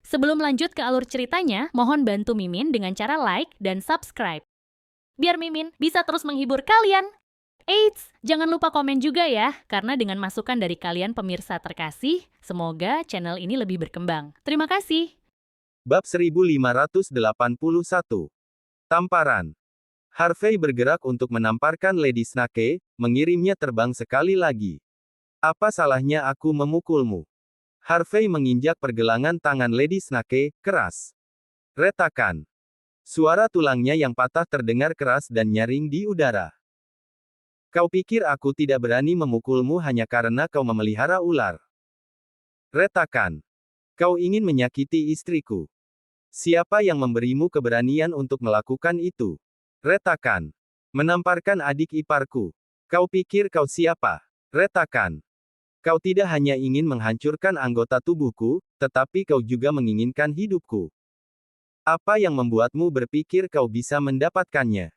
Sebelum lanjut ke alur ceritanya, mohon bantu Mimin dengan cara like dan subscribe. Biar Mimin bisa terus menghibur kalian. Eits, jangan lupa komen juga ya, karena dengan masukan dari kalian pemirsa terkasih, semoga channel ini lebih berkembang. Terima kasih. Bab 1581. Tamparan. Harvey bergerak untuk menamparkan Lady Snake, mengirimnya terbang sekali lagi. Apa salahnya aku memukulmu? Harvey menginjak pergelangan tangan Lady Snake, keras. Retakan. Suara tulangnya yang patah terdengar keras dan nyaring di udara. Kau pikir aku tidak berani memukulmu hanya karena kau memelihara ular? Retakan. Kau ingin menyakiti istriku. Siapa yang memberimu keberanian untuk melakukan itu? Retakan. Menamparkan adik iparku. Kau pikir kau siapa? Retakan. Kau tidak hanya ingin menghancurkan anggota tubuhku, tetapi kau juga menginginkan hidupku. Apa yang membuatmu berpikir kau bisa mendapatkannya?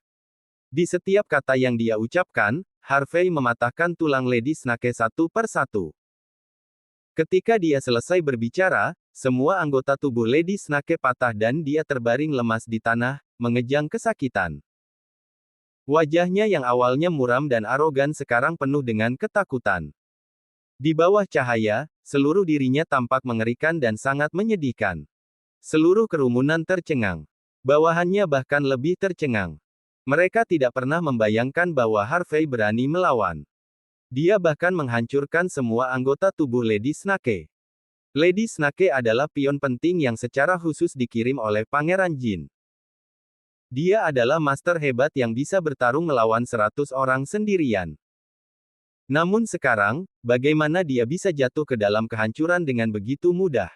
Di setiap kata yang dia ucapkan, Harvey mematahkan tulang Lady Snake satu per satu. Ketika dia selesai berbicara, semua anggota tubuh Lady Snake patah dan dia terbaring lemas di tanah, mengejang kesakitan. Wajahnya yang awalnya muram dan arogan sekarang penuh dengan ketakutan. Di bawah cahaya, seluruh dirinya tampak mengerikan dan sangat menyedihkan. Seluruh kerumunan tercengang. Bawahannya bahkan lebih tercengang. Mereka tidak pernah membayangkan bahwa Harvey berani melawan. Dia bahkan menghancurkan semua anggota tubuh Lady Snake. Lady Snake adalah pion penting yang secara khusus dikirim oleh Pangeran Jin. Dia adalah master hebat yang bisa bertarung melawan 100 orang sendirian. Namun sekarang, bagaimana dia bisa jatuh ke dalam kehancuran dengan begitu mudah?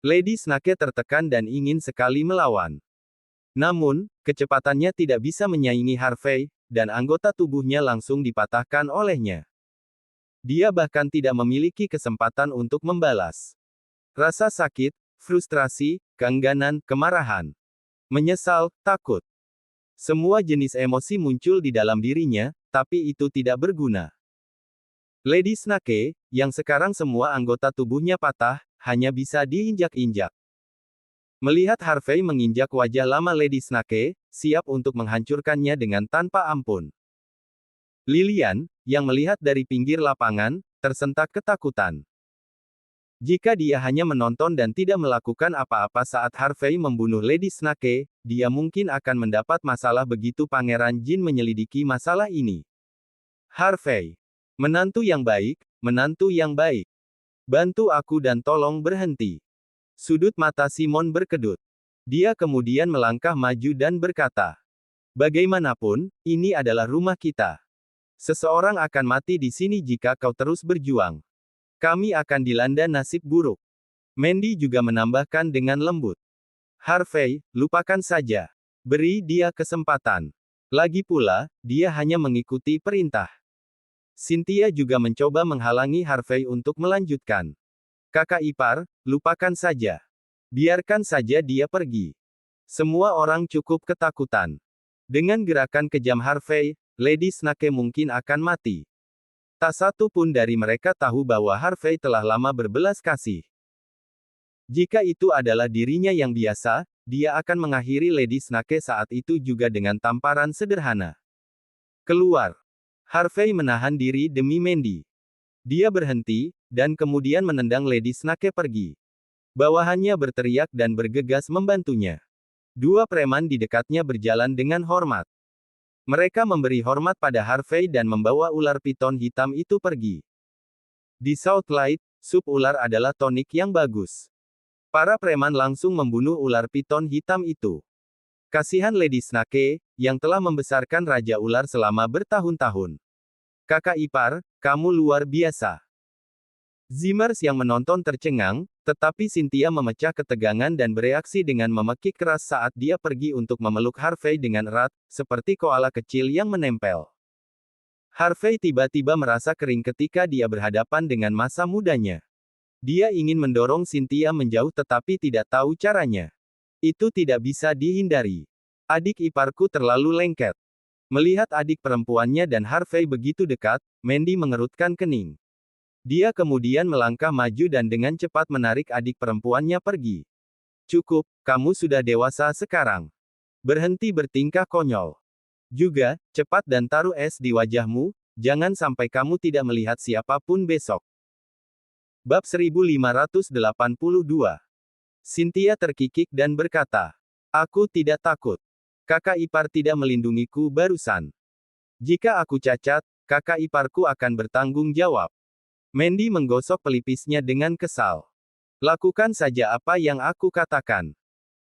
Lady Snake tertekan dan ingin sekali melawan. Namun, kecepatannya tidak bisa menyaingi Harvey, dan anggota tubuhnya langsung dipatahkan olehnya. Dia bahkan tidak memiliki kesempatan untuk membalas. Rasa sakit, frustrasi, keengganan, kemarahan, menyesal, takut. Semua jenis emosi muncul di dalam dirinya, tapi itu tidak berguna. Lady Snake, yang sekarang semua anggota tubuhnya patah, hanya bisa diinjak-injak. Melihat Harvey menginjak wajah lama Lady Snake, siap untuk menghancurkannya dengan tanpa ampun. Lilian, yang melihat dari pinggir lapangan, tersentak ketakutan. Jika dia hanya menonton dan tidak melakukan apa-apa saat Harvey membunuh Lady Snake, dia mungkin akan mendapat masalah begitu Pangeran Jin menyelidiki masalah ini. Harvey. Menantu yang baik, menantu yang baik. Bantu aku dan tolong berhenti. Sudut mata Simon berkedut. Dia kemudian melangkah maju dan berkata, bagaimanapun, ini adalah rumah kita. Seseorang akan mati di sini jika kau terus berjuang. Kami akan dilanda nasib buruk. Mandy juga menambahkan dengan lembut. Harvey, lupakan saja. Beri dia kesempatan. Lagi pula, dia hanya mengikuti perintah. Cynthia juga mencoba menghalangi Harvey untuk melanjutkan. Kakak ipar, lupakan saja. Biarkan saja dia pergi. Semua orang cukup ketakutan. Dengan gerakan kejam Harvey, Lady Snake mungkin akan mati. Tak satu pun dari mereka tahu bahwa Harvey telah lama berbelas kasih. Jika itu adalah dirinya yang biasa, dia akan mengakhiri Lady Snake saat itu juga dengan tamparan sederhana. Keluar. Harvey menahan diri demi Mandy. Dia berhenti, dan kemudian menendang Lady Snake pergi. Bawahannya berteriak dan bergegas membantunya. Dua preman di dekatnya berjalan dengan hormat. Mereka memberi hormat pada Harvey dan membawa ular piton hitam itu pergi. Di Southlight, sup ular adalah tonik yang bagus. Para preman langsung membunuh ular piton hitam itu. Kasihan Lady Snake, yang telah membesarkan Raja Ular selama bertahun-tahun. Kakak ipar, kamu luar biasa. Zimmers yang menonton tercengang, tetapi Cynthia memecah ketegangan dan bereaksi dengan memekik keras saat dia pergi untuk memeluk Harvey dengan erat, seperti koala kecil yang menempel. Harvey tiba-tiba merasa kering ketika dia berhadapan dengan masa mudanya. Dia ingin mendorong Cynthia menjauh tetapi tidak tahu caranya. Itu tidak bisa dihindari. Adik iparku terlalu lengket. Melihat adik perempuannya dan Harvey begitu dekat, Mandy mengerutkan kening. Dia kemudian melangkah maju dan dengan cepat menarik adik perempuannya pergi. Cukup, kamu sudah dewasa sekarang. Berhenti bertingkah konyol. Juga, cepat dan taruh es di wajahmu, jangan sampai kamu tidak melihat siapapun besok. Bab 1582. Cynthia terkikik dan berkata, "Aku tidak takut. Kakak ipar tidak melindungiku barusan. Jika aku cacat, kakak iparku akan bertanggung jawab." Mandy menggosok pelipisnya dengan kesal. "Lakukan saja apa yang aku katakan.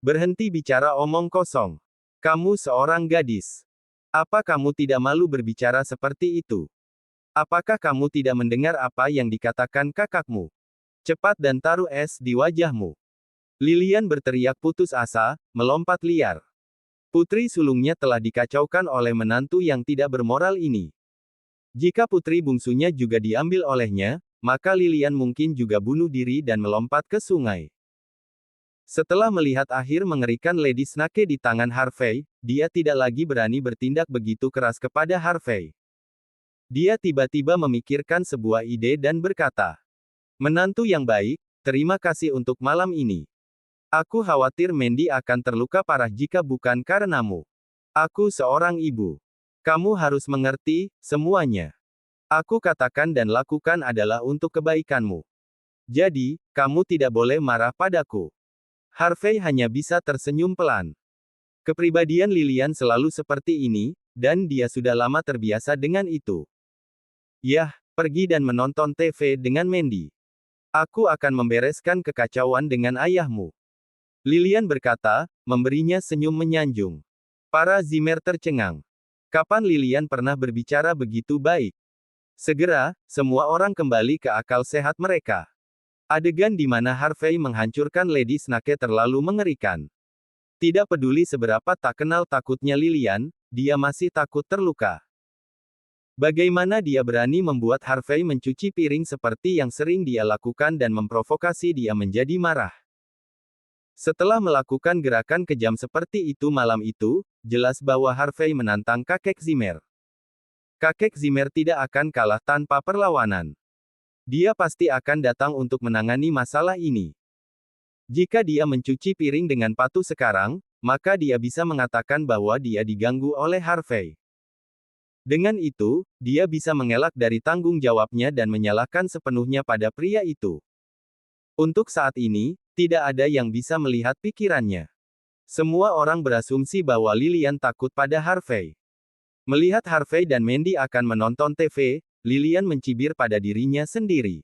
Berhenti bicara omong kosong. Kamu seorang gadis. Apa kamu tidak malu berbicara seperti itu? Apakah kamu tidak mendengar apa yang dikatakan kakakmu? Cepat dan taruh es di wajahmu." Lilian berteriak putus asa, melompat liar. Putri sulungnya telah dikacaukan oleh menantu yang tidak bermoral ini. Jika putri bungsunya juga diambil olehnya, maka Lilian mungkin juga bunuh diri dan melompat ke sungai. Setelah melihat akhir mengerikan Lady Snake di tangan Harvey, dia tidak lagi berani bertindak begitu keras kepada Harvey. Dia tiba-tiba memikirkan sebuah ide dan berkata, "Menantu yang baik, terima kasih untuk malam ini. Aku khawatir Mandy akan terluka parah jika bukan karenamu. Aku seorang ibu. Kamu harus mengerti, semuanya. Aku katakan dan lakukan adalah untuk kebaikanmu. Jadi, kamu tidak boleh marah padaku." Harvey hanya bisa tersenyum pelan. Kepribadian Lilian selalu seperti ini, dan dia sudah lama terbiasa dengan itu. "Yah, pergi dan menonton TV dengan Mandy. Aku akan membereskan kekacauan dengan ayahmu." Lilian berkata, memberinya senyum menyanjung. Para Zimmer tercengang. Kapan Lilian pernah berbicara begitu baik? Segera, semua orang kembali ke akal sehat mereka. Adegan di mana Harvey menghancurkan Lady Snake terlalu mengerikan. Tidak peduli seberapa tak kenal takutnya Lilian, dia masih takut terluka. Bagaimana dia berani membuat Harvey mencuci piring seperti yang sering dia lakukan dan memprovokasi dia menjadi marah. Setelah melakukan gerakan kejam seperti itu malam itu, jelas bahwa Harvey menantang kakek Zimmer. Kakek Zimmer tidak akan kalah tanpa perlawanan. Dia pasti akan datang untuk menangani masalah ini. Jika dia mencuci piring dengan patuh sekarang, maka dia bisa mengatakan bahwa dia diganggu oleh Harvey. Dengan itu, dia bisa mengelak dari tanggung jawabnya dan menyalahkan sepenuhnya pada pria itu. Untuk saat ini, tidak ada yang bisa melihat pikirannya. Semua orang berasumsi bahwa Lilian takut pada Harvey. Melihat Harvey dan Mandy akan menonton TV, Lilian mencibir pada dirinya sendiri.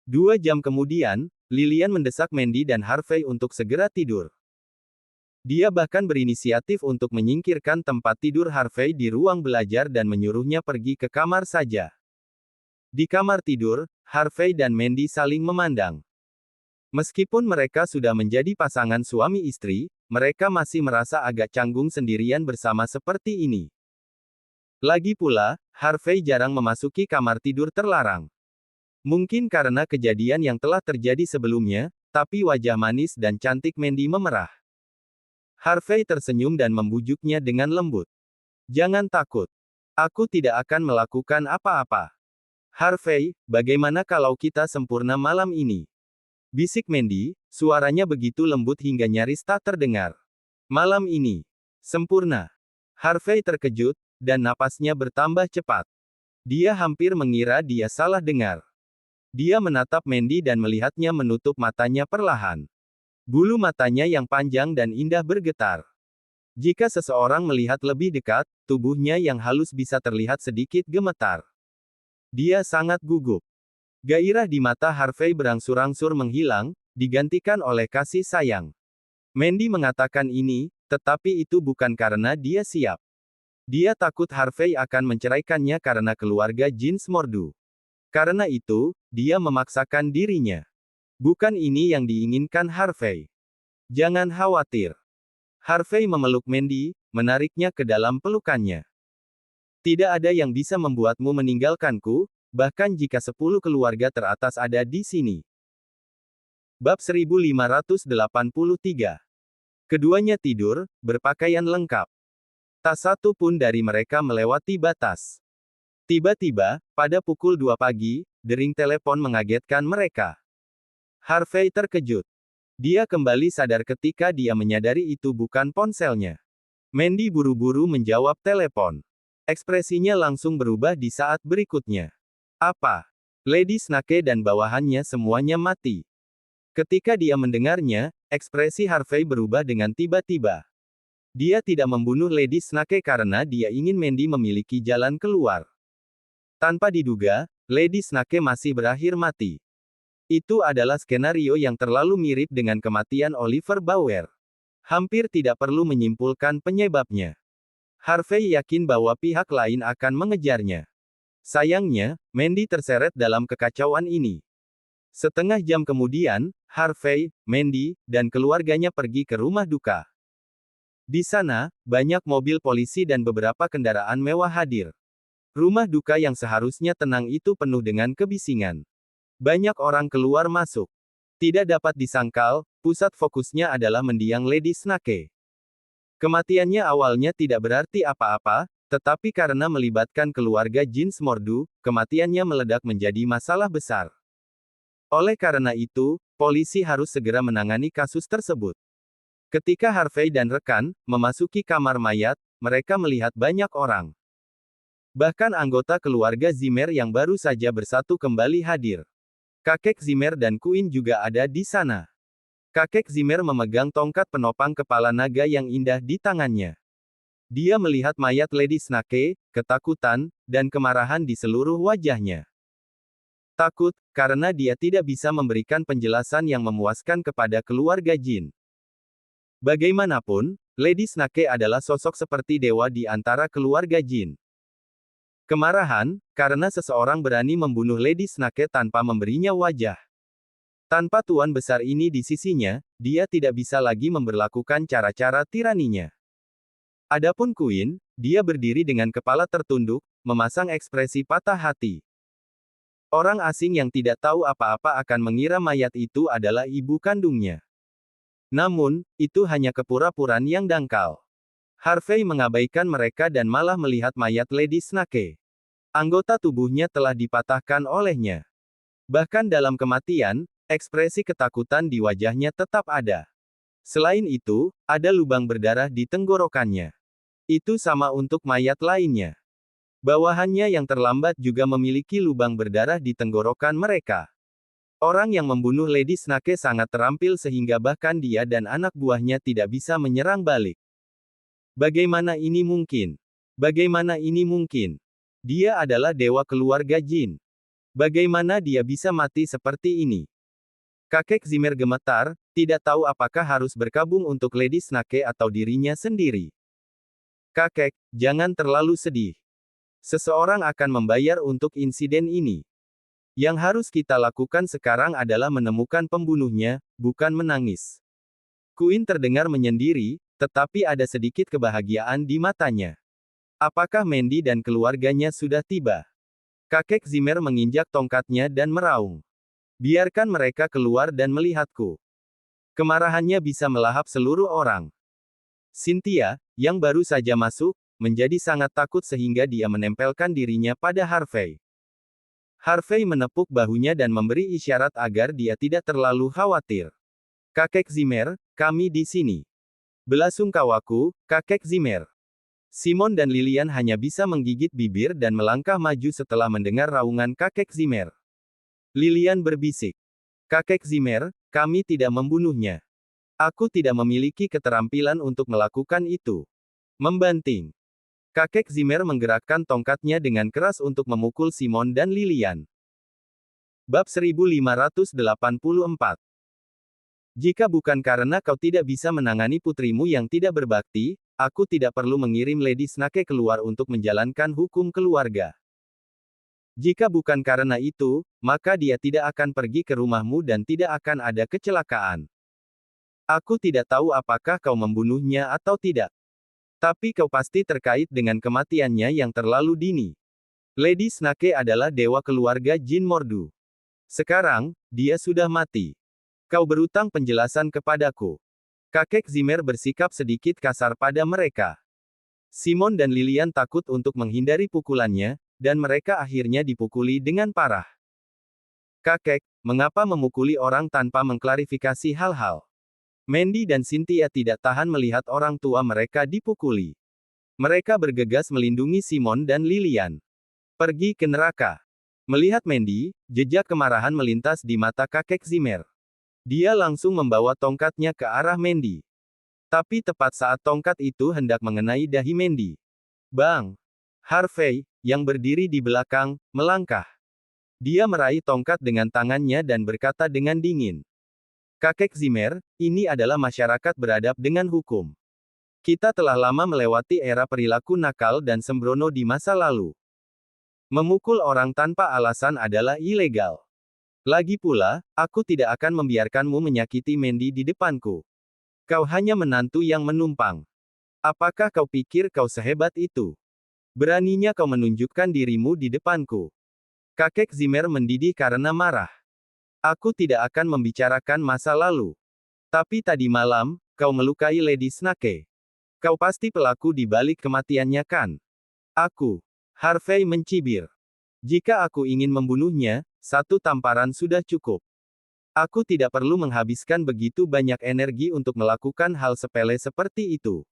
2 jam kemudian, Lilian mendesak Mandy dan Harvey untuk segera tidur. Dia bahkan berinisiatif untuk menyingkirkan tempat tidur Harvey di ruang belajar dan menyuruhnya pergi ke kamar saja. Di kamar tidur, Harvey dan Mandy saling memandang. Meskipun mereka sudah menjadi pasangan suami istri, mereka masih merasa agak canggung sendirian bersama seperti ini. Lagi pula, Harvey jarang memasuki kamar tidur terlarang. Mungkin karena kejadian yang telah terjadi sebelumnya, tapi wajah manis dan cantik Mandy memerah. Harvey tersenyum dan membujuknya dengan lembut. "Jangan takut. Aku tidak akan melakukan apa-apa. Harvey, bagaimana kalau kita sempurna malam ini?" Bisik Mandy, suaranya begitu lembut hingga nyaris tak terdengar. "Malam ini. Sempurna." Harvey terkejut, dan napasnya bertambah cepat. Dia hampir mengira dia salah dengar. Dia menatap Mandy dan melihatnya menutup matanya perlahan. Bulu matanya yang panjang dan indah bergetar. Jika seseorang melihat lebih dekat, tubuhnya yang halus bisa terlihat sedikit gemetar. Dia sangat gugup. Gairah di mata Harvey berangsur-angsur menghilang, digantikan oleh kasih sayang. Mandy mengatakan ini, tetapi itu bukan karena dia siap. Dia takut Harvey akan menceraikannya karena keluarga Jeans Mordu. Karena itu, dia memaksakan dirinya. Bukan ini yang diinginkan Harvey. "Jangan khawatir." Harvey memeluk Mandy, menariknya ke dalam pelukannya. "Tidak ada yang bisa membuatmu meninggalkanku, bahkan jika 10 keluarga teratas ada di sini." Bab 1583. Keduanya tidur, berpakaian lengkap. Tak satu pun dari mereka melewati batas. Tiba-tiba, pada pukul 2 pagi, dering telepon mengagetkan mereka. Harvey terkejut. Dia kembali sadar ketika dia menyadari itu bukan ponselnya. Mandy buru-buru menjawab telepon. Ekspresinya langsung berubah di saat berikutnya. Apa? Lady Snake dan bawahannya semuanya mati. Ketika dia mendengarnya, ekspresi Harvey berubah dengan tiba-tiba. Dia tidak membunuh Lady Snake karena dia ingin Mandy memiliki jalan keluar. Tanpa diduga, Lady Snake masih berakhir mati. Itu adalah skenario yang terlalu mirip dengan kematian Oliver Bauer. Hampir tidak perlu menyimpulkan penyebabnya. Harvey yakin bahwa pihak lain akan mengejarnya. Sayangnya, Mandy terseret dalam kekacauan ini. Setengah jam kemudian, Harvey, Mandy, dan keluarganya pergi ke rumah duka. Di sana, banyak mobil polisi dan beberapa kendaraan mewah hadir. Rumah duka yang seharusnya tenang itu penuh dengan kebisingan. Banyak orang keluar masuk. Tidak dapat disangkal, pusat fokusnya adalah mendiang Lady Snake. Kematiannya awalnya tidak berarti apa-apa, tetapi karena melibatkan keluarga Jeans Mordu, kematiannya meledak menjadi masalah besar. Oleh karena itu, polisi harus segera menangani kasus tersebut. Ketika Harvey dan rekan memasuki kamar mayat, mereka melihat banyak orang. Bahkan anggota keluarga Zimmer yang baru saja bersatu kembali hadir. Kakek Zimmer dan Queen juga ada di sana. Kakek Zimmer memegang tongkat penopang kepala naga yang indah di tangannya. Dia melihat mayat Lady Snake, ketakutan, dan kemarahan di seluruh wajahnya. Takut, karena dia tidak bisa memberikan penjelasan yang memuaskan kepada keluarga Jin. Bagaimanapun, Lady Snake adalah sosok seperti dewa di antara keluarga Jin. Kemarahan, karena seseorang berani membunuh Lady Snake tanpa memberinya wajah. Tanpa tuan besar ini di sisinya, dia tidak bisa lagi memberlakukan cara-cara tiraninya. Adapun Queen, dia berdiri dengan kepala tertunduk, memasang ekspresi patah hati. Orang asing yang tidak tahu apa-apa akan mengira mayat itu adalah ibu kandungnya. Namun, itu hanya kepura-puraan yang dangkal. Harvey mengabaikan mereka dan malah melihat mayat Lady Snake. Anggota tubuhnya telah dipatahkan olehnya. Bahkan dalam kematian, ekspresi ketakutan di wajahnya tetap ada. Selain itu, ada lubang berdarah di tenggorokannya. Itu sama untuk mayat lainnya. Bawahannya yang terlambat juga memiliki lubang berdarah di tenggorokan mereka. Orang yang membunuh Lady Snake sangat terampil sehingga bahkan dia dan anak buahnya tidak bisa menyerang balik. Bagaimana ini mungkin? Bagaimana ini mungkin? Dia adalah dewa keluarga Jin. Bagaimana dia bisa mati seperti ini? Kakek Zimmer gemetar, tidak tahu apakah harus berkabung untuk Lady Snake atau dirinya sendiri. Kakek, jangan terlalu sedih. Seseorang akan membayar untuk insiden ini. Yang harus kita lakukan sekarang adalah menemukan pembunuhnya, bukan menangis. Queen terdengar menyendiri, tetapi ada sedikit kebahagiaan di matanya. Apakah Mandy dan keluarganya sudah tiba? Kakek Zimmer menginjak tongkatnya dan meraung. Biarkan mereka keluar dan melihatku. Kemarahannya bisa melahap seluruh orang. Cynthia, yang baru saja masuk, menjadi sangat takut sehingga dia menempelkan dirinya pada Harvey. Harvey menepuk bahunya dan memberi isyarat agar dia tidak terlalu khawatir. Kakek Zimmer, kami di sini. Belasungkawaku, Kakek Zimmer. Simon dan Lilian hanya bisa menggigit bibir dan melangkah maju setelah mendengar raungan Kakek Zimmer. Lilian berbisik. Kakek Zimmer, kami tidak membunuhnya. Aku tidak memiliki keterampilan untuk melakukan itu. Membanting. Kakek Zimmer menggerakkan tongkatnya dengan keras untuk memukul Simon dan Lilian. Bab 1584. Jika bukan karena kau tidak bisa menangani putrimu yang tidak berbakti, aku tidak perlu mengirim Lady Snake keluar untuk menjalankan hukum keluarga. Jika bukan karena itu, maka dia tidak akan pergi ke rumahmu dan tidak akan ada kecelakaan. Aku tidak tahu apakah kau membunuhnya atau tidak. Tapi kau pasti terkait dengan kematiannya yang terlalu dini. Lady Snake adalah dewa keluarga Jin Mordu. Sekarang, dia sudah mati. Kau berutang penjelasan kepadaku. Kakek Zimmer bersikap sedikit kasar pada mereka. Simon dan Lilian takut untuk menghindari pukulannya, dan mereka akhirnya dipukuli dengan parah. Kakek, mengapa memukuli orang tanpa mengklarifikasi hal-hal? Mandy dan Cynthia tidak tahan melihat orang tua mereka dipukuli. Mereka bergegas melindungi Simon dan Lilian. Pergi ke neraka. Melihat Mandy, jejak kemarahan melintas di mata kakek Zimmer. Dia langsung membawa tongkatnya ke arah Mandy. Tapi tepat saat tongkat itu hendak mengenai dahi Mandy. Bang! Harvey, yang berdiri di belakang, melangkah. Dia meraih tongkat dengan tangannya dan berkata dengan dingin. Kakek Zimmer, ini adalah masyarakat beradab dengan hukum. Kita telah lama melewati era perilaku nakal dan sembrono di masa lalu. Memukul orang tanpa alasan adalah ilegal. Lagi pula, aku tidak akan membiarkanmu menyakiti Mandy di depanku. Kau hanya menantu yang menumpang. Apakah kau pikir kau sehebat itu? Beraninya kau menunjukkan dirimu di depanku. Kakek Zimmer mendidih karena marah. Aku tidak akan membicarakan masa lalu. Tapi tadi malam, kau melukai Lady Snake. Kau pasti pelaku di balik kematiannya kan? Aku. Harvey mencibir. Jika aku ingin membunuhnya, satu tamparan sudah cukup. Aku tidak perlu menghabiskan begitu banyak energi untuk melakukan hal sepele seperti itu.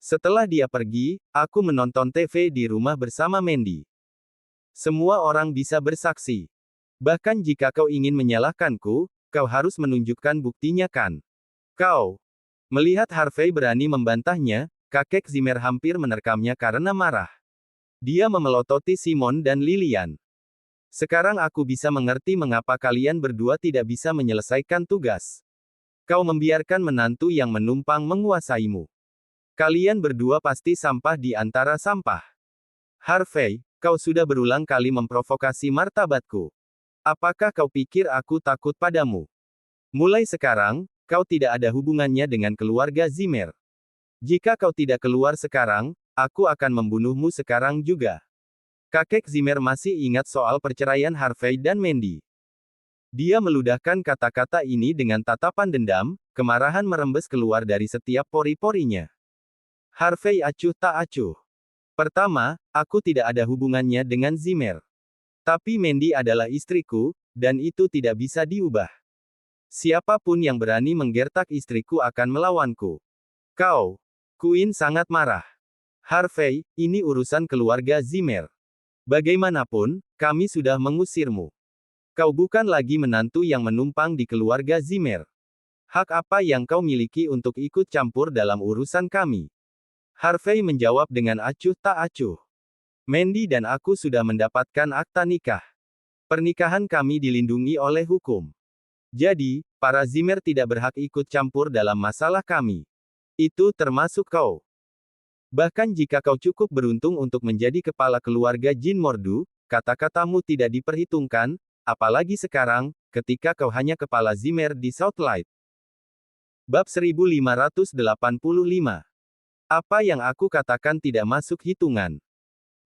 Setelah dia pergi, aku menonton TV di rumah bersama Mandy. Semua orang bisa bersaksi. Bahkan jika kau ingin menyalahkanku, kau harus menunjukkan buktinya kan? Kau. Melihat Harvey berani membantahnya, kakek Zimmer hampir menerkamnya karena marah. Dia memelototi Simon dan Lilian. Sekarang aku bisa mengerti mengapa kalian berdua tidak bisa menyelesaikan tugas. Kau membiarkan menantu yang menumpang menguasaimu. Kalian berdua pasti sampah di antara sampah. Harvey, kau sudah berulang kali memprovokasi martabatku. Apakah kau pikir aku takut padamu? Mulai sekarang, kau tidak ada hubungannya dengan keluarga Zimmer. Jika kau tidak keluar sekarang, aku akan membunuhmu sekarang juga. Kakek Zimmer masih ingat soal perceraian Harvey dan Mandy. Dia meludahkan kata-kata ini dengan tatapan dendam, kemarahan merembes keluar dari setiap pori-porinya. Harvey acuh tak acuh. Pertama, aku tidak ada hubungannya dengan Zimmer. Tapi Mandy adalah istriku, dan itu tidak bisa diubah. Siapapun yang berani menggertak istriku akan melawanku. Kau. Queen sangat marah. Harvey, ini urusan keluarga Zimmer. Bagaimanapun, kami sudah mengusirmu. Kau bukan lagi menantu yang menumpang di keluarga Zimmer. Hak apa yang kau miliki untuk ikut campur dalam urusan kami? Harvey menjawab dengan acuh tak acuh. Mandy dan aku sudah mendapatkan akta nikah. Pernikahan kami dilindungi oleh hukum. Jadi, para Zimmer tidak berhak ikut campur dalam masalah kami. Itu termasuk kau. Bahkan jika kau cukup beruntung untuk menjadi kepala keluarga Jin Mordu, kata-katamu tidak diperhitungkan, apalagi sekarang, ketika kau hanya kepala Zimmer di Southlight. Bab 1585. Apa yang aku katakan tidak masuk hitungan.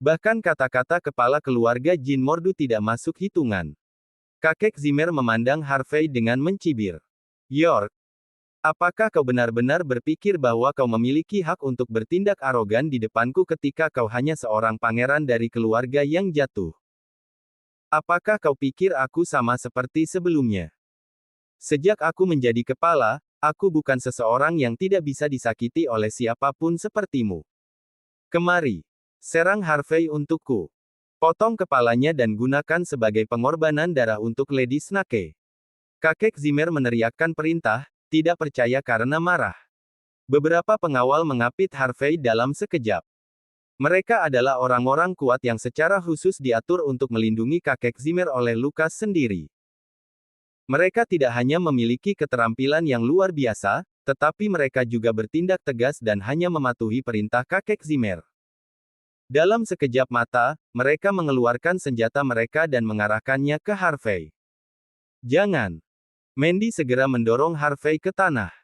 Bahkan kata-kata kepala keluarga Jin Mordu tidak masuk hitungan. Kakek Zimmer memandang Harvey dengan mencibir. York. Apakah kau benar-benar berpikir bahwa kau memiliki hak untuk bertindak arogan di depanku ketika kau hanya seorang pangeran dari keluarga yang jatuh? Apakah kau pikir aku sama seperti sebelumnya? Sejak aku menjadi kepala, aku bukan seseorang yang tidak bisa disakiti oleh siapapun sepertimu. Kemari. Serang Harvey untukku. Potong kepalanya dan gunakan sebagai pengorbanan darah untuk Lady Snake. Kakek Zimmer meneriakkan perintah, tidak percaya karena marah. Beberapa pengawal mengapit Harvey dalam sekejap. Mereka adalah orang-orang kuat yang secara khusus diatur untuk melindungi kakek Zimmer oleh Lucas sendiri. Mereka tidak hanya memiliki keterampilan yang luar biasa, tetapi mereka juga bertindak tegas dan hanya mematuhi perintah kakek Zimmer. Dalam sekejap mata, mereka mengeluarkan senjata mereka dan mengarahkannya ke Harvey. Jangan. Mandy segera mendorong Harvey ke tanah.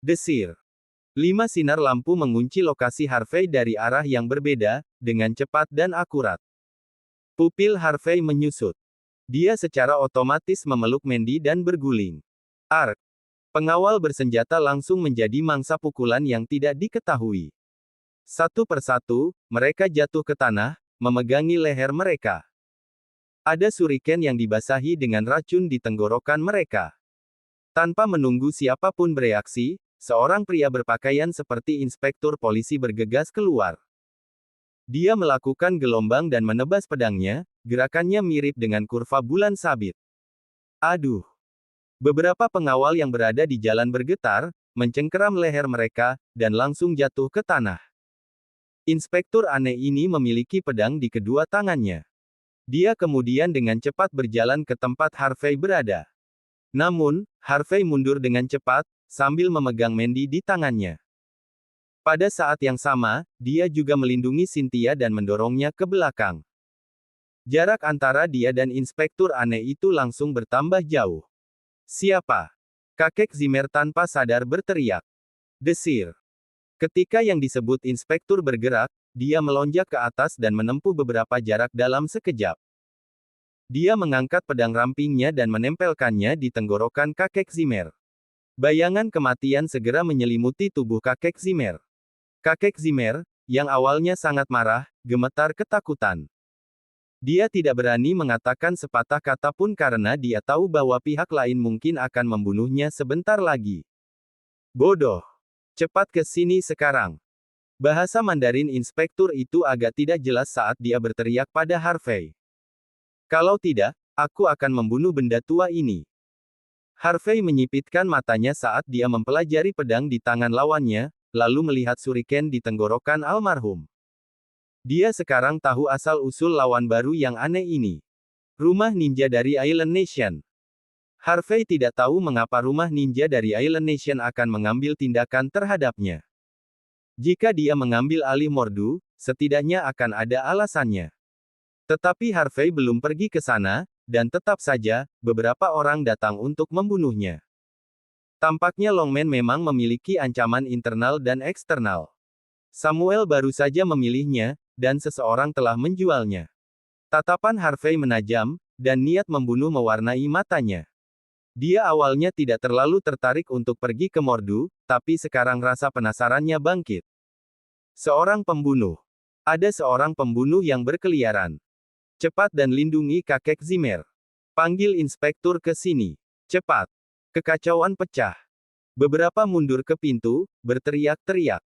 Desir. 5 sinar lampu mengunci lokasi Harvey dari arah yang berbeda, dengan cepat dan akurat. Pupil Harvey menyusut. Dia secara otomatis memeluk Mandy dan berguling. Ark. Pengawal bersenjata langsung menjadi mangsa pukulan yang tidak diketahui. Satu persatu, mereka jatuh ke tanah, memegangi leher mereka. Ada suriken yang dibasahi dengan racun di tenggorokan mereka. Tanpa menunggu siapapun bereaksi, seorang pria berpakaian seperti inspektur polisi bergegas keluar. Dia melakukan gelombang dan menebas pedangnya, gerakannya mirip dengan kurva bulan sabit. Aduh! Beberapa pengawal yang berada di jalan bergetar, mencengkeram leher mereka, dan langsung jatuh ke tanah. Inspektur aneh ini memiliki pedang di kedua tangannya. Dia kemudian dengan cepat berjalan ke tempat Harvey berada. Namun, Harvey mundur dengan cepat, sambil memegang Mandy di tangannya. Pada saat yang sama, dia juga melindungi Cynthia dan mendorongnya ke belakang. Jarak antara dia dan inspektur aneh itu langsung bertambah jauh. Siapa? Kakek Zimmer tanpa sadar berteriak. Desir. Ketika yang disebut inspektur bergerak, dia melonjak ke atas dan menempuh beberapa jarak dalam sekejap. Dia mengangkat pedang rampingnya dan menempelkannya di tenggorokan kakek Zimmer. Bayangan kematian segera menyelimuti tubuh kakek Zimmer. Kakek Zimmer, yang awalnya sangat marah, gemetar ketakutan. Dia tidak berani mengatakan sepatah kata pun karena dia tahu bahwa pihak lain mungkin akan membunuhnya sebentar lagi. Bodoh. Cepat ke sini sekarang. Bahasa Mandarin inspektur itu agak tidak jelas saat dia berteriak pada Harvey. Kalau tidak, aku akan membunuh benda tua ini. Harvey menyipitkan matanya saat dia mempelajari pedang di tangan lawannya, lalu melihat suriken di tenggorokan almarhum. Dia sekarang tahu asal-usul lawan baru yang aneh ini. Rumah ninja dari Island Nation. Harvey tidak tahu mengapa rumah ninja dari Island Nation akan mengambil tindakan terhadapnya. Jika dia mengambil alih Mordu, setidaknya akan ada alasannya. Tetapi Harvey belum pergi ke sana, dan tetap saja, beberapa orang datang untuk membunuhnya. Tampaknya Longman memang memiliki ancaman internal dan eksternal. Samuel baru saja memilihnya, dan seseorang telah menjualnya. Tatapan Harvey menajam, dan niat membunuh mewarnai matanya. Dia awalnya tidak terlalu tertarik untuk pergi ke Mordu, tapi sekarang rasa penasarannya bangkit. Seorang pembunuh. Ada seorang pembunuh yang berkeliaran. Cepat dan lindungi kakek Zimmer. Panggil inspektur ke sini. Cepat. Kekacauan pecah. Beberapa mundur ke pintu, berteriak-teriak.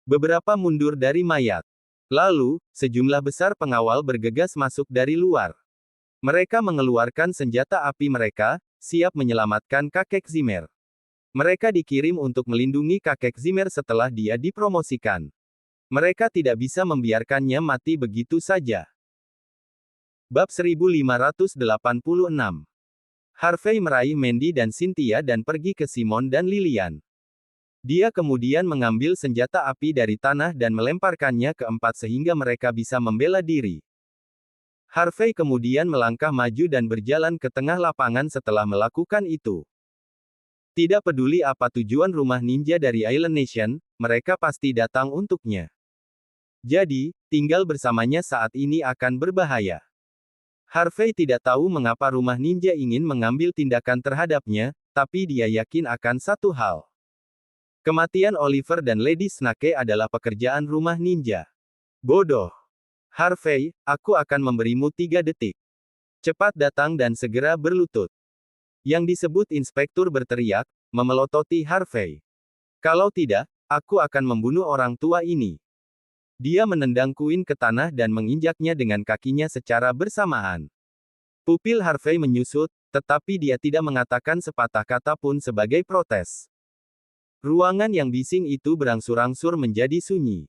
Beberapa mundur dari mayat. Lalu, sejumlah besar pengawal bergegas masuk dari luar. Mereka mengeluarkan senjata api mereka, siap menyelamatkan kakek Zimmer. Mereka dikirim untuk melindungi kakek Zimmer setelah dia dipromosikan. Mereka tidak bisa membiarkannya mati begitu saja. Bab 1586. Harvey meraih Mandy dan Cynthia dan pergi ke Simon dan Lillian. Dia kemudian mengambil senjata api dari tanah dan melemparkannya ke empat sehingga mereka bisa membela diri. Harvey kemudian melangkah maju dan berjalan ke tengah lapangan setelah melakukan itu. Tidak peduli apa tujuan rumah ninja dari Island Nation, mereka pasti datang untuknya. Jadi, tinggal bersamanya saat ini akan berbahaya. Harvey tidak tahu mengapa rumah ninja ingin mengambil tindakan terhadapnya, tapi dia yakin akan satu hal. Kematian Oliver dan Lady Snake adalah pekerjaan rumah ninja. Bodoh. Harvey, aku akan memberimu 3 detik. Cepat datang dan segera berlutut. Yang disebut inspektur berteriak, memelototi Harvey. Kalau tidak, aku akan membunuh orang tua ini. Dia menendang Queen ke tanah dan menginjaknya dengan kakinya secara bersamaan. Pupil Harvey menyusut, tetapi dia tidak mengatakan sepatah kata pun sebagai protes. Ruangan yang bising itu berangsur-angsur menjadi sunyi.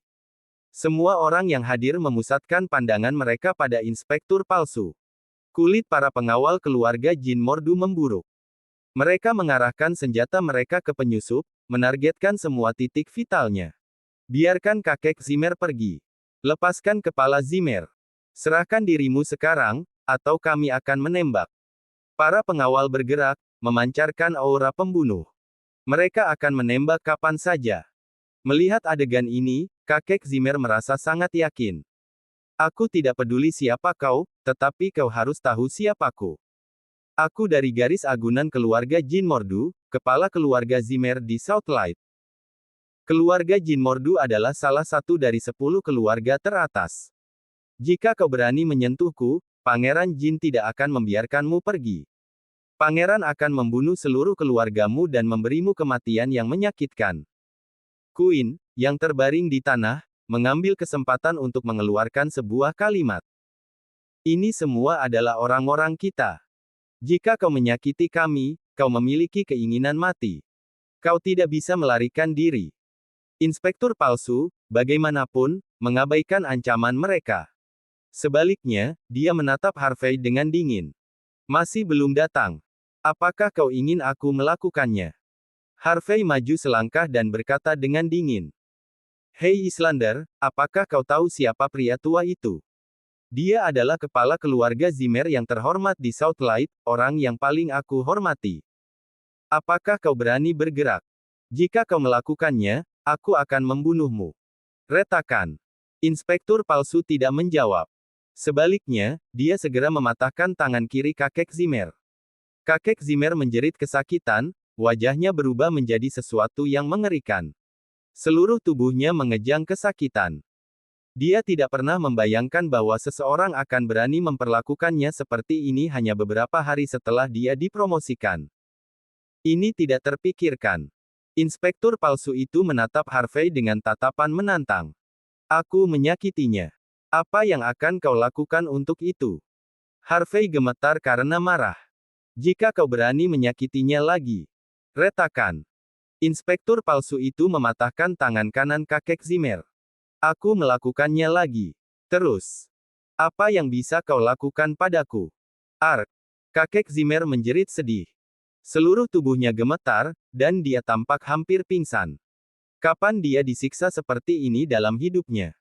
Semua orang yang hadir memusatkan pandangan mereka pada inspektur palsu. Kulit para pengawal keluarga Jin Mordu memburuk. Mereka mengarahkan senjata mereka ke penyusup, menargetkan semua titik vitalnya. Biarkan kakek Zimmer pergi. Lepaskan kepala Zimmer. Serahkan dirimu sekarang, atau kami akan menembak. Para pengawal bergerak, memancarkan aura pembunuh. Mereka akan menembak kapan saja. Melihat adegan ini, kakek Zimmer merasa sangat yakin. Aku tidak peduli siapa kau, tetapi kau harus tahu siapaku. Aku dari garis agunan keluarga Jin Mordu, kepala keluarga Zimmer di Southlight. Keluarga Jin Mordu adalah salah satu dari 10 keluarga teratas. Jika kau berani menyentuhku, Pangeran Jin tidak akan membiarkanmu pergi. Pangeran akan membunuh seluruh keluargamu dan memberimu kematian yang menyakitkan. Queen, yang terbaring di tanah, mengambil kesempatan untuk mengeluarkan sebuah kalimat. Ini semua adalah orang-orang kita. Jika kau menyakiti kami, kau memiliki keinginan mati. Kau tidak bisa melarikan diri. Inspektur palsu, bagaimanapun, mengabaikan ancaman mereka. Sebaliknya, dia menatap Harvey dengan dingin. Masih belum datang. Apakah kau ingin aku melakukannya? Harvey maju selangkah dan berkata dengan dingin. Hei Islander, apakah kau tahu siapa pria tua itu? Dia adalah kepala keluarga Zimmer yang terhormat di Southlight, orang yang paling aku hormati. Apakah kau berani bergerak? Jika kau melakukannya, aku akan membunuhmu. Retakan. Inspektur palsu tidak menjawab. Sebaliknya, dia segera mematahkan tangan kiri kakek Zimmer. Kakek Zimmer menjerit kesakitan, wajahnya berubah menjadi sesuatu yang mengerikan. Seluruh tubuhnya mengejang kesakitan. Dia tidak pernah membayangkan bahwa seseorang akan berani memperlakukannya seperti ini hanya beberapa hari setelah dia dipromosikan. Ini tidak terpikirkan. Inspektur palsu itu menatap Harvey dengan tatapan menantang. Aku menyakitinya. Apa yang akan kau lakukan untuk itu? Harvey gemetar karena marah. Jika kau berani menyakitinya lagi. Retakan. Inspektur palsu itu mematahkan tangan kanan kakek Zimmer. Aku melakukannya lagi. Terus. Apa yang bisa kau lakukan padaku? Ark. Kakek Zimmer menjerit sedih. Seluruh tubuhnya gemetar, dan dia tampak hampir pingsan. Kapan dia disiksa seperti ini dalam hidupnya?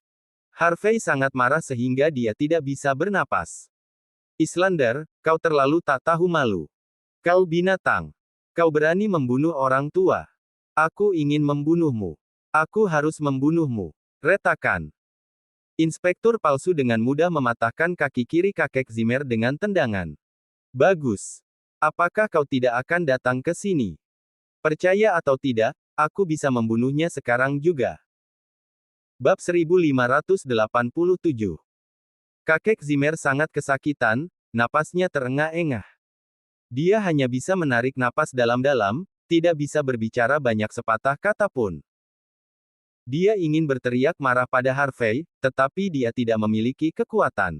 Harvey sangat marah sehingga dia tidak bisa bernapas. Islander, kau terlalu tak tahu malu. Kau binatang. Kau berani membunuh orang tua. Aku ingin membunuhmu. Aku harus membunuhmu. Retakan. Inspektur palsu dengan mudah mematahkan kaki kiri kakek Zimmer dengan tendangan. Bagus. Apakah kau tidak akan datang ke sini? Percaya atau tidak, aku bisa membunuhnya sekarang juga. Bab 1587. Kakek Zimmer sangat kesakitan, napasnya terengah-engah. Dia hanya bisa menarik napas dalam-dalam, tidak bisa berbicara banyak sepatah kata pun. Dia ingin berteriak marah pada Harvey, tetapi dia tidak memiliki kekuatan.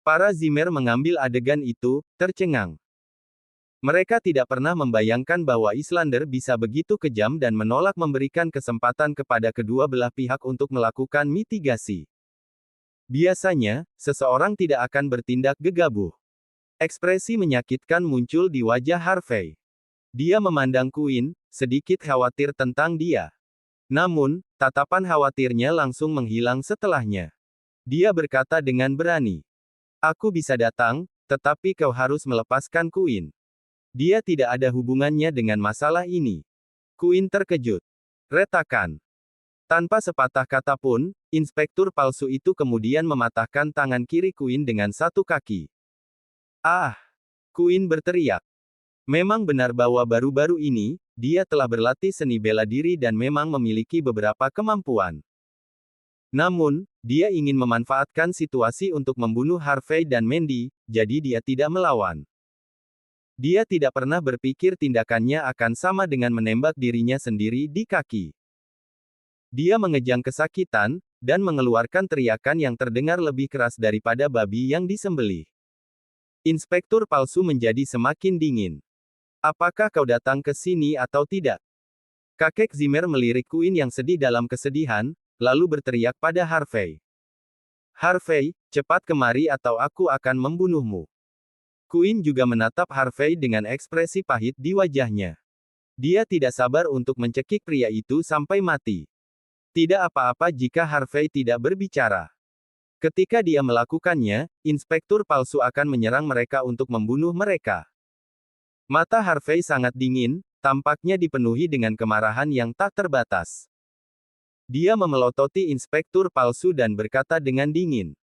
Para Zimmer mengambil adegan itu, tercengang. Mereka tidak pernah membayangkan bahwa Islander bisa begitu kejam dan menolak memberikan kesempatan kepada kedua belah pihak untuk melakukan mitigasi. Biasanya, seseorang tidak akan bertindak gegabah. Ekspresi menyakitkan muncul di wajah Harvey. Dia memandang Queen, sedikit khawatir tentang dia. Namun, tatapan khawatirnya langsung menghilang setelahnya. Dia berkata dengan berani. Aku bisa datang, tetapi kau harus melepaskan Queen. Dia tidak ada hubungannya dengan masalah ini. Queen terkejut. Retakan. Tanpa sepatah kata pun, inspektur palsu itu kemudian mematahkan tangan kiri Queen dengan satu kaki. Ah! Queen berteriak. Memang benar bahwa baru-baru ini, dia telah berlatih seni bela diri dan memang memiliki beberapa kemampuan. Namun, dia ingin memanfaatkan situasi untuk membunuh Harvey dan Mandy, jadi dia tidak melawan. Dia tidak pernah berpikir tindakannya akan sama dengan menembak dirinya sendiri di kaki. Dia mengejang kesakitan, dan mengeluarkan teriakan yang terdengar lebih keras daripada babi yang disembelih. Inspektur palsu menjadi semakin dingin. Apakah kau datang ke sini atau tidak? Kakek Zimmer melirik Queen yang sedih dalam kesedihan, lalu berteriak pada Harvey. Harvey, cepat kemari atau aku akan membunuhmu. Queen juga menatap Harvey dengan ekspresi pahit di wajahnya. Dia tidak sabar untuk mencekik pria itu sampai mati. Tidak apa-apa jika Harvey tidak berbicara. Ketika dia melakukannya, inspektur palsu akan menyerang mereka untuk membunuh mereka. Mata Harvey sangat dingin, tampaknya dipenuhi dengan kemarahan yang tak terbatas. Dia memelototi inspektur palsu dan berkata dengan dingin.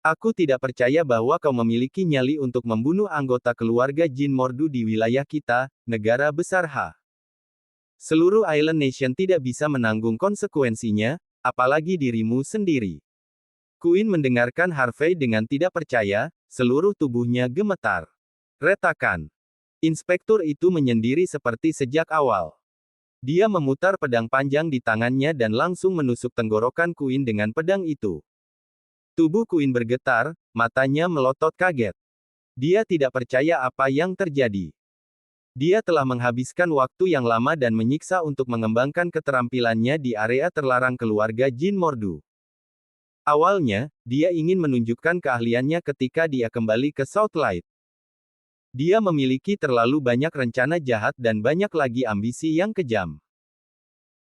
Aku tidak percaya bahwa kau memiliki nyali untuk membunuh anggota keluarga Jin Mordu di wilayah kita, negara besar H. Seluruh Island Nation tidak bisa menanggung konsekuensinya, apalagi dirimu sendiri. Queen mendengarkan Harvey dengan tidak percaya, seluruh tubuhnya gemetar. Retakan. Inspektur itu menyendiri seperti sejak awal. Dia memutar pedang panjang di tangannya dan langsung menusuk tenggorokan Queen dengan pedang itu. Tubuh Queen bergetar, matanya melotot kaget. Dia tidak percaya apa yang terjadi. Dia telah menghabiskan waktu yang lama dan menyiksa untuk mengembangkan keterampilannya di area terlarang keluarga Jin Mordu. Awalnya, dia ingin menunjukkan keahliannya ketika dia kembali ke Southlight. Dia memiliki terlalu banyak rencana jahat dan banyak lagi ambisi yang kejam.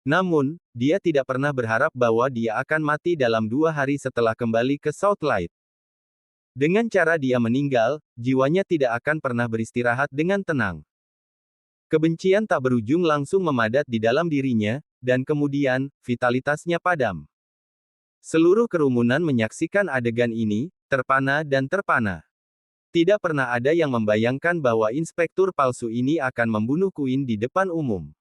Namun, dia tidak pernah berharap bahwa dia akan mati dalam 2 hari setelah kembali ke Southlight. Dengan cara dia meninggal, jiwanya tidak akan pernah beristirahat dengan tenang. Kebencian tak berujung langsung memadat di dalam dirinya, dan kemudian, vitalitasnya padam. Seluruh kerumunan menyaksikan adegan ini, terpana dan terpana. Tidak pernah ada yang membayangkan bahwa inspektur palsu ini akan membunuh Queen di depan umum.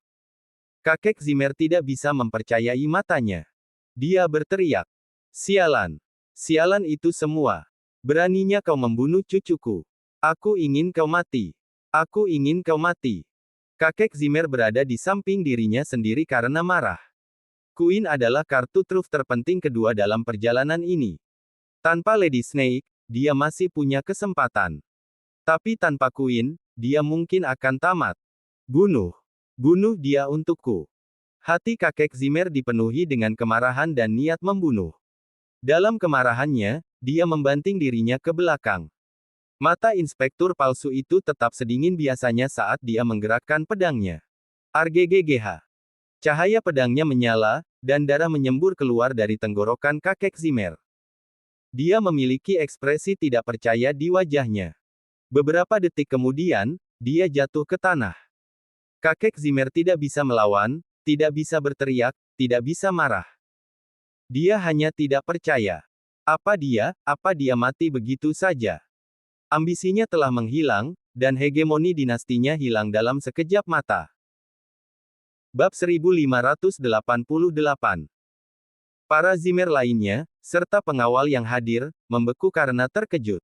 Kakek Zimmer tidak bisa mempercayai matanya. Dia berteriak, "Sialan! Sialan itu semua! Beraninya kau membunuh cucuku! Aku ingin kau mati! Aku ingin kau mati!" Kakek Zimmer berada di samping dirinya sendiri karena marah. Queen adalah kartu truf terpenting kedua dalam perjalanan ini. Tanpa Lady Snake, dia masih punya kesempatan. Tapi tanpa Queen, dia mungkin akan tamat. Bunuh. Bunuh dia untukku. Hati kakek Zimmer dipenuhi dengan kemarahan dan niat membunuh. Dalam kemarahannya, dia membanting dirinya ke belakang. Mata inspektur palsu itu tetap sedingin biasanya saat dia menggerakkan pedangnya. Arggggh. Cahaya pedangnya menyala, dan darah menyembur keluar dari tenggorokan kakek Zimmer. Dia memiliki ekspresi tidak percaya di wajahnya. Beberapa detik kemudian, dia jatuh ke tanah. Kakek Zimmer tidak bisa melawan, tidak bisa berteriak, tidak bisa marah. Dia hanya tidak percaya. Apa dia mati begitu saja? Ambisinya telah menghilang, dan hegemoni dinastinya hilang dalam sekejap mata. Bab 1588. Para Zimmer lainnya, serta pengawal yang hadir, membeku karena terkejut.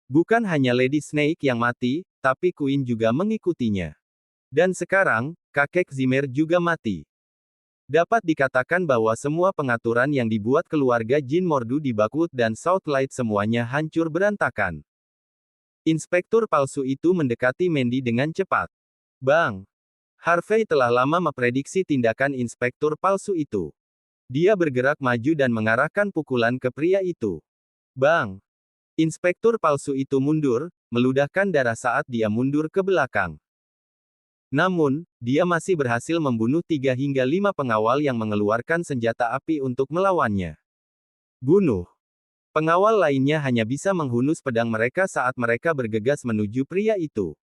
Bukan hanya Lady Snake yang mati, tapi Queen juga mengikutinya. Dan sekarang, kakek Zimmer juga mati. Dapat dikatakan bahwa semua pengaturan yang dibuat keluarga Jin Mordu di Bakwood dan Southlight semuanya hancur berantakan. Inspektur palsu itu mendekati Mandy dengan cepat. Bang! Harvey telah lama memprediksi tindakan inspektur palsu itu. Dia bergerak maju dan mengarahkan pukulan ke pria itu. Bang! Inspektur palsu itu mundur, meludahkan darah saat dia mundur ke belakang. Namun, dia masih berhasil membunuh 3 hingga 5 pengawal yang mengeluarkan senjata api untuk melawannya. Bunuh! Pengawal lainnya hanya bisa menghunus pedang mereka saat mereka bergegas menuju pria itu.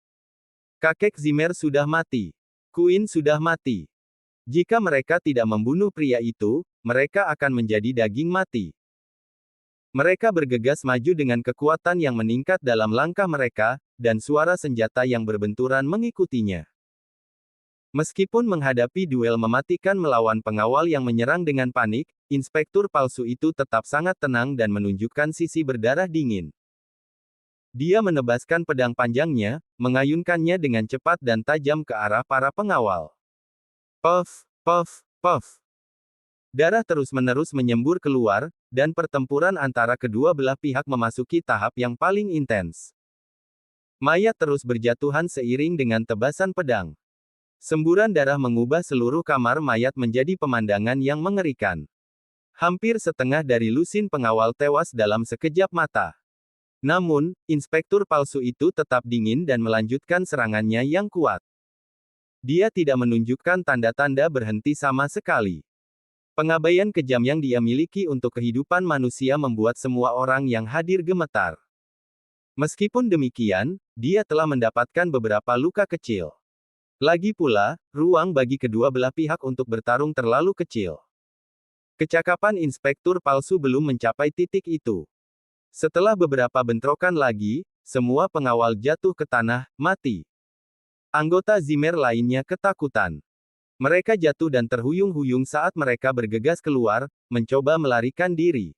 Kakek Zimmer sudah mati. Queen sudah mati. Jika mereka tidak membunuh pria itu, mereka akan menjadi daging mati. Mereka bergegas maju dengan kekuatan yang meningkat dalam langkah mereka, dan suara senjata yang berbenturan mengikutinya. Meskipun menghadapi duel mematikan melawan pengawal yang menyerang dengan panik, inspektur palsu itu tetap sangat tenang dan menunjukkan sisi berdarah dingin. Dia menebaskan pedang panjangnya, mengayunkannya dengan cepat dan tajam ke arah para pengawal. Puff, puff, puff. Darah terus-menerus menyembur keluar, dan pertempuran antara kedua belah pihak memasuki tahap yang paling intens. Mayat terus berjatuhan seiring dengan tebasan pedang. Semburan darah mengubah seluruh kamar mayat menjadi pemandangan yang mengerikan. Hampir setengah dari lusin pengawal tewas dalam sekejap mata. Namun, inspektur palsu itu tetap dingin dan melanjutkan serangannya yang kuat. Dia tidak menunjukkan tanda-tanda berhenti sama sekali. Pengabaian kejam yang dia miliki untuk kehidupan manusia membuat semua orang yang hadir gemetar. Meskipun demikian, dia telah mendapatkan beberapa luka kecil. Lagi pula, ruang bagi kedua belah pihak untuk bertarung terlalu kecil. Kecakapan inspektur palsu belum mencapai titik itu. Setelah beberapa bentrokan lagi, semua pengawal jatuh ke tanah, mati. Anggota Zimmer lainnya ketakutan. Mereka jatuh dan terhuyung-huyung saat mereka bergegas keluar, mencoba melarikan diri.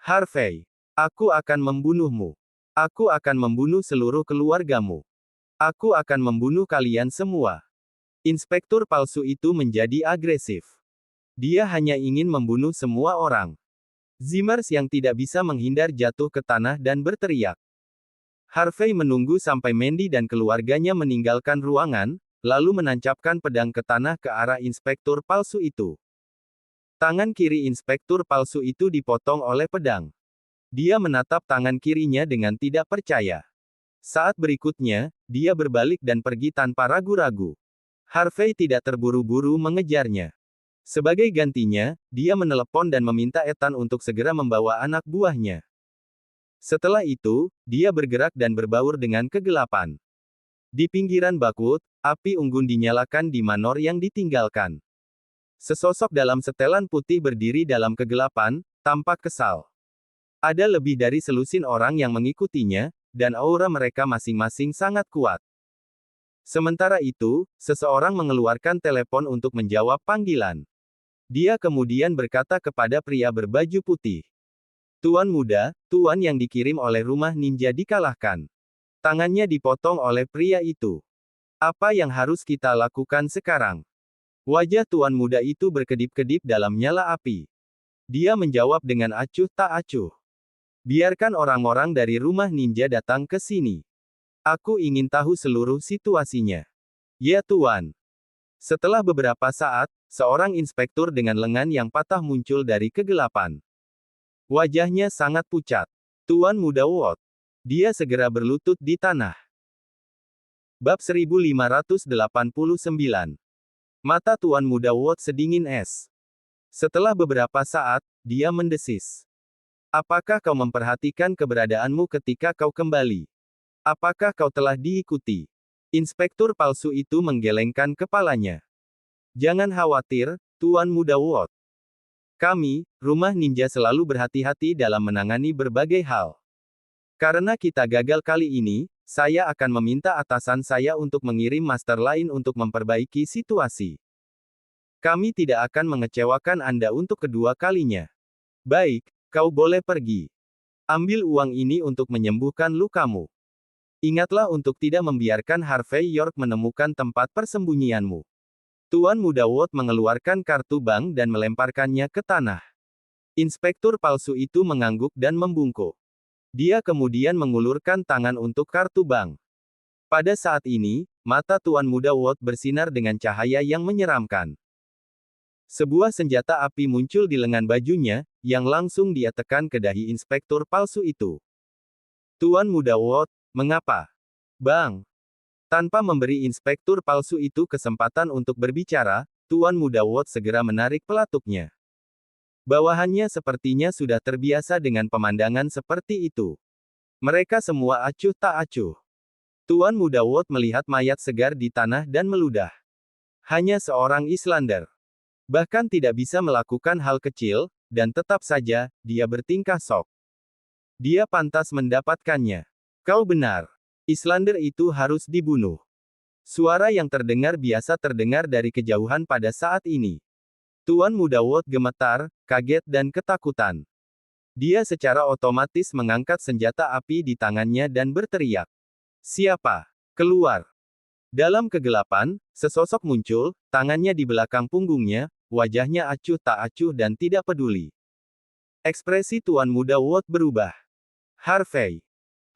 Harvey, aku akan membunuhmu. Aku akan membunuh seluruh keluargamu. Aku akan membunuh kalian semua. Inspektur palsu itu menjadi agresif. Dia hanya ingin membunuh semua orang. Zimmers yang tidak bisa menghindar jatuh ke tanah dan berteriak. Harvey menunggu sampai Mandy dan keluarganya meninggalkan ruangan, lalu menancapkan pedang ke tanah ke arah inspektur palsu itu. Tangan kiri inspektur palsu itu dipotong oleh pedang. Dia menatap tangan kirinya dengan tidak percaya. Saat berikutnya, dia berbalik dan pergi tanpa ragu-ragu. Harvey tidak terburu-buru mengejarnya. Sebagai gantinya, dia menelepon dan meminta Ethan untuk segera membawa anak buahnya. Setelah itu, dia bergerak dan berbaur dengan kegelapan. Di pinggiran Bakwood, api unggun dinyalakan di manor yang ditinggalkan. Sesosok dalam setelan putih berdiri dalam kegelapan, tampak kesal. Ada lebih dari selusin orang yang mengikutinya, dan aura mereka masing-masing sangat kuat. Sementara itu, seseorang mengeluarkan telepon untuk menjawab panggilan. Dia kemudian berkata kepada pria berbaju putih. Tuan muda, tuan yang dikirim oleh rumah ninja dikalahkan. Tangannya dipotong oleh pria itu. Apa yang harus kita lakukan sekarang? Wajah tuan muda itu berkedip-kedip dalam nyala api. Dia menjawab dengan acuh tak acuh. Biarkan orang-orang dari rumah ninja datang ke sini. Aku ingin tahu seluruh situasinya. Ya tuan. Setelah beberapa saat, seorang inspektur dengan lengan yang patah muncul dari kegelapan. Wajahnya sangat pucat. Tuan muda Watt. Dia segera berlutut di tanah. Bab 1589. Mata Tuan muda Watt sedingin es. Setelah beberapa saat, dia mendesis. Apakah kau memperhatikan keberadaanmu ketika kau kembali? Apakah kau telah diikuti? Inspektur palsu itu menggelengkan kepalanya. Jangan khawatir, Tuan muda Watt. Kami, rumah ninja selalu berhati-hati dalam menangani berbagai hal. Karena kita gagal kali ini, saya akan meminta atasan saya untuk mengirim master lain untuk memperbaiki situasi. Kami tidak akan mengecewakan Anda untuk kedua kalinya. Baik, kau boleh pergi. Ambil uang ini untuk menyembuhkan lukamu. Ingatlah untuk tidak membiarkan Harvey York menemukan tempat persembunyianmu. Tuan muda Watt mengeluarkan kartu bank dan melemparkannya ke tanah. Inspektur palsu itu mengangguk dan membungkuk. Dia kemudian mengulurkan tangan untuk kartu bank. Pada saat ini, mata Tuan muda Watt bersinar dengan cahaya yang menyeramkan. Sebuah senjata api muncul di lengan bajunya, yang langsung dia tekan ke dahi inspektur palsu itu. Tuan muda Watt, mengapa? Bang! Tanpa memberi inspektur palsu itu kesempatan untuk berbicara, Tuan muda Watt segera menarik pelatuknya. Bawahannya sepertinya sudah terbiasa dengan pemandangan seperti itu. Mereka semua acuh tak acuh. Tuan muda Watt melihat mayat segar di tanah dan meludah. Hanya seorang Islander. Bahkan tidak bisa melakukan hal kecil, dan tetap saja, dia bertingkah sok. Dia pantas mendapatkannya. Kau benar. Islander itu harus dibunuh. Suara yang terdengar biasa terdengar dari kejauhan pada saat ini. Tuan muda Watt gemetar, kaget dan ketakutan. Dia secara otomatis mengangkat senjata api di tangannya dan berteriak. Siapa? Keluar. Dalam kegelapan, sesosok muncul, tangannya di belakang punggungnya, wajahnya acuh tak acuh dan tidak peduli. Ekspresi Tuan muda Watt berubah. Harvey.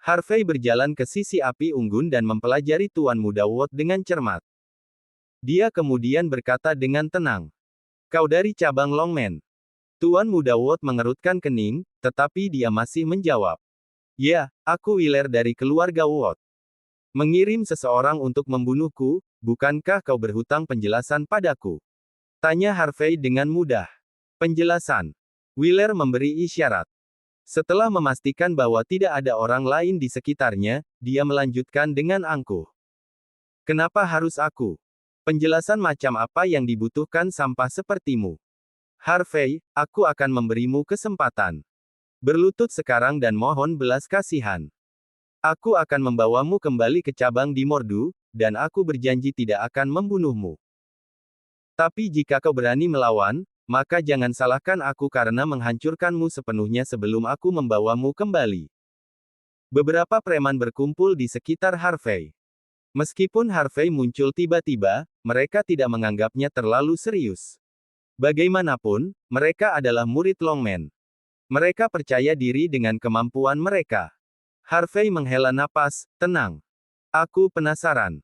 Harvey berjalan ke sisi api unggun dan mempelajari Tuan muda Watt dengan cermat. Dia kemudian berkata dengan tenang. Kau dari cabang Longman. Tuan muda Watt mengerutkan kening, tetapi dia masih menjawab. Ya, aku Wheeler dari keluarga Watt. Mengirim seseorang untuk membunuhku, bukankah kau berhutang penjelasan padaku? Tanya Harvey dengan mudah. Penjelasan. Wheeler memberi isyarat. Setelah memastikan bahwa tidak ada orang lain di sekitarnya, dia melanjutkan dengan angkuh. Kenapa harus aku? Penjelasan macam apa yang dibutuhkan sampah sepertimu? Harvey, aku akan memberimu kesempatan. Berlutut sekarang dan mohon belas kasihan. Aku akan membawamu kembali ke cabang di Mordu, dan aku berjanji tidak akan membunuhmu. Tapi jika kau berani melawan, maka jangan salahkan aku karena menghancurkanmu sepenuhnya sebelum aku membawamu kembali. Beberapa preman berkumpul di sekitar Harvey. Meskipun Harvey muncul tiba-tiba, mereka tidak menganggapnya terlalu serius. Bagaimanapun, mereka adalah murid Longman. Mereka percaya diri dengan kemampuan mereka. Harvey menghela napas, tenang. Aku penasaran.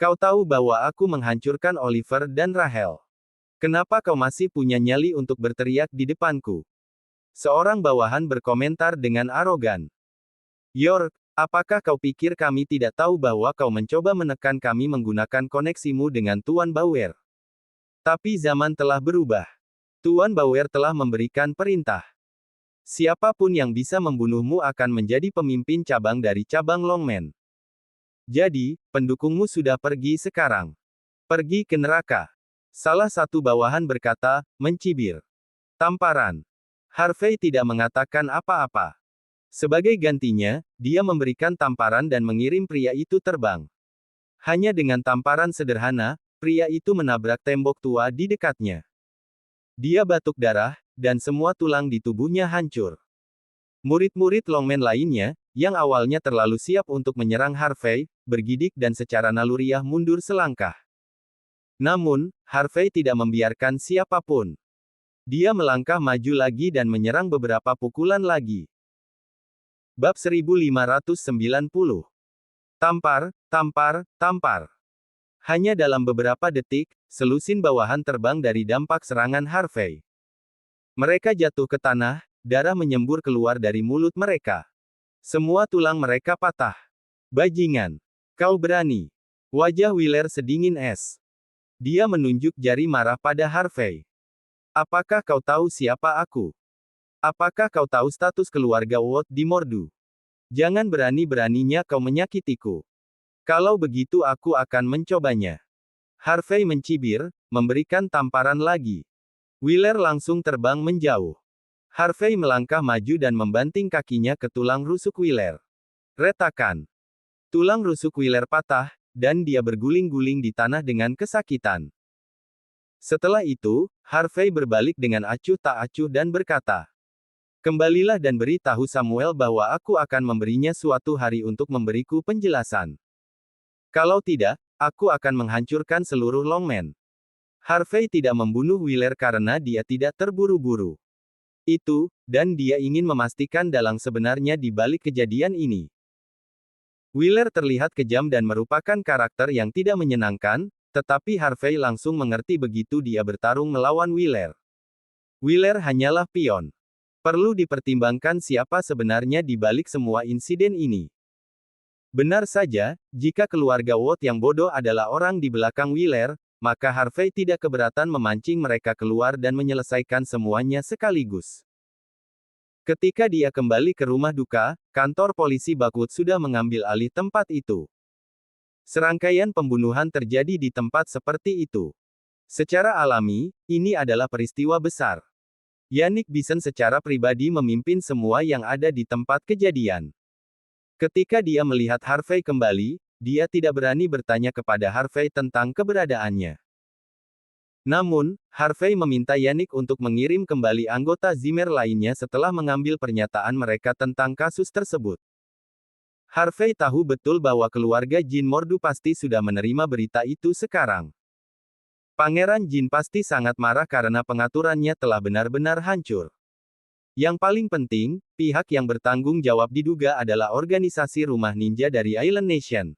Kau tahu bahwa aku menghancurkan Oliver dan Rachel. Kenapa kau masih punya nyali untuk berteriak di depanku? Seorang bawahan berkomentar dengan arogan. York, apakah kau pikir kami tidak tahu bahwa kau mencoba menekan kami menggunakan koneksimu dengan Tuan Bauer? Tapi zaman telah berubah. Tuan Bauer telah memberikan perintah. Siapapun yang bisa membunuhmu akan menjadi pemimpin cabang dari cabang Longman. Jadi, pendukungmu sudah pergi sekarang. Pergi ke neraka. Salah satu bawahan berkata, mencibir. Tamparan. Harvey tidak mengatakan apa-apa. Sebagai gantinya, dia memberikan tamparan dan mengirim pria itu terbang. Hanya dengan tamparan sederhana, pria itu menabrak tembok tua di dekatnya. Dia batuk darah, dan semua tulang di tubuhnya hancur. Murid-murid Longman lainnya, yang awalnya terlalu siap untuk menyerang Harvey, bergidik dan secara naluriah mundur selangkah. Namun, Harvey tidak membiarkan siapapun. Dia melangkah maju lagi dan menyerang beberapa pukulan lagi. Bab 1590. Tampar, tampar, tampar. Hanya dalam beberapa detik, selusin bawahan terbang dari dampak serangan Harvey. Mereka jatuh ke tanah, darah menyembur keluar dari mulut mereka. Semua tulang mereka patah. Bajingan. Kau berani. Wajah Wheeler sedingin es. Dia menunjuk jari marah pada Harvey. Apakah kau tahu siapa aku? Apakah kau tahu status keluarga Watt di Mordu? Jangan berani-beraninya kau menyakitiku. Kalau begitu aku akan mencobanya. Harvey mencibir, memberikan tamparan lagi. Wheeler langsung terbang menjauh. Harvey melangkah maju dan membanting kakinya ke tulang rusuk Wheeler. Retakan. Tulang rusuk Wheeler patah, dan dia berguling-guling di tanah dengan kesakitan. Setelah itu, Harvey berbalik dengan acuh tak acuh dan berkata, "Kembalilah dan beritahu Samuel bahwa aku akan memberinya suatu hari untuk memberiku penjelasan. Kalau tidak, aku akan menghancurkan seluruh Longman." Harvey tidak membunuh Wheeler karena dia tidak terburu-buru. Itu, dan dia ingin memastikan dalang sebenarnya di balik kejadian ini. Wheeler terlihat kejam dan merupakan karakter yang tidak menyenangkan, tetapi Harvey langsung mengerti begitu dia bertarung melawan Wheeler. Wheeler hanyalah pion. Perlu dipertimbangkan siapa sebenarnya di balik semua insiden ini. Benar saja, jika keluarga Watt yang bodoh adalah orang di belakang Wheeler, maka Harvey tidak keberatan memancing mereka keluar dan menyelesaikan semuanya sekaligus. Ketika dia kembali ke rumah duka, kantor polisi Buckwood sudah mengambil alih tempat itu. Serangkaian pembunuhan terjadi di tempat seperti itu. Secara alami, ini adalah peristiwa besar. Yannick Bison secara pribadi memimpin semua yang ada di tempat kejadian. Ketika dia melihat Harvey kembali, dia tidak berani bertanya kepada Harvey tentang keberadaannya. Namun, Harvey meminta Yannick untuk mengirim kembali anggota Zimmer lainnya setelah mengambil pernyataan mereka tentang kasus tersebut. Harvey tahu betul bahwa keluarga Jean Mordu pasti sudah menerima berita itu sekarang. Pangeran Jin pasti sangat marah karena pengaturannya telah benar-benar hancur. Yang paling penting, pihak yang bertanggung jawab diduga adalah organisasi rumah ninja dari Island Nation.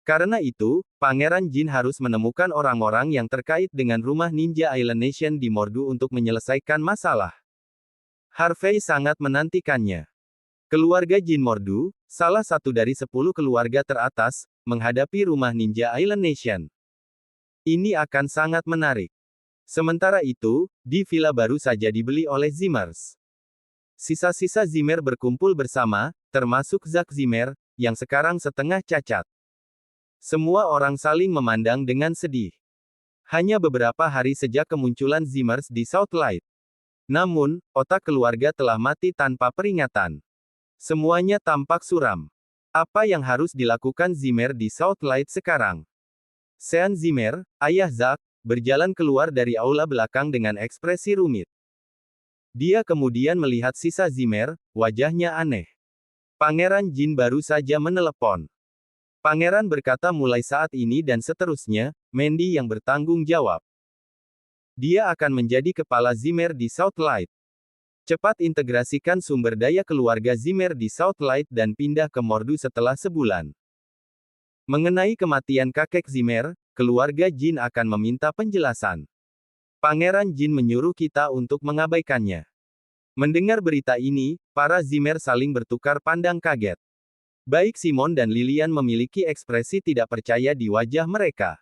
Karena itu, Pangeran Jin harus menemukan orang-orang yang terkait dengan rumah ninja Island Nation di Mordu untuk menyelesaikan masalah. Harvey sangat menantikannya. Keluarga Jin Mordu, salah satu dari 10 keluarga teratas, menghadapi rumah ninja Island Nation. Ini akan sangat menarik. Sementara itu, di villa baru saja dibeli oleh Zimmers. Sisa-sisa Zimmer berkumpul bersama, termasuk Zack Zimmer, yang sekarang setengah cacat. Semua orang saling memandang dengan sedih. Hanya beberapa hari sejak kemunculan Zimmers di Southlight. Namun, otak keluarga telah mati tanpa peringatan. Semuanya tampak suram. Apa yang harus dilakukan Zimmer di Southlight sekarang? Sean Zimmer, ayah Zack, berjalan keluar dari aula belakang dengan ekspresi rumit. Dia kemudian melihat sisa Zimmer, wajahnya aneh. Pangeran Jin baru saja menelepon. Pangeran berkata mulai saat ini dan seterusnya, Mandy yang bertanggung jawab. Dia akan menjadi kepala Zimmer di Southlight. Cepat integrasikan sumber daya keluarga Zimmer di Southlight dan pindah ke Mordu setelah sebulan. Mengenai kematian kakek Zimmer, keluarga Jin akan meminta penjelasan. Pangeran Jin menyuruh kita untuk mengabaikannya. Mendengar berita ini, para Zimmer saling bertukar pandang kaget. Baik Simon dan Lilian memiliki ekspresi tidak percaya di wajah mereka.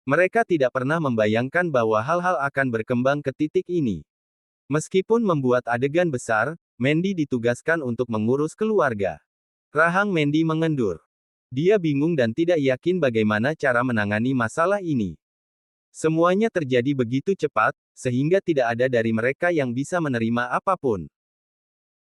Mereka tidak pernah membayangkan bahwa hal-hal akan berkembang ke titik ini. Meskipun membuat adegan besar, Mandy ditugaskan untuk mengurus keluarga. Rahang Mandy mengendur. Dia bingung dan tidak yakin bagaimana cara menangani masalah ini. Semuanya terjadi begitu cepat, sehingga tidak ada dari mereka yang bisa menerima apapun.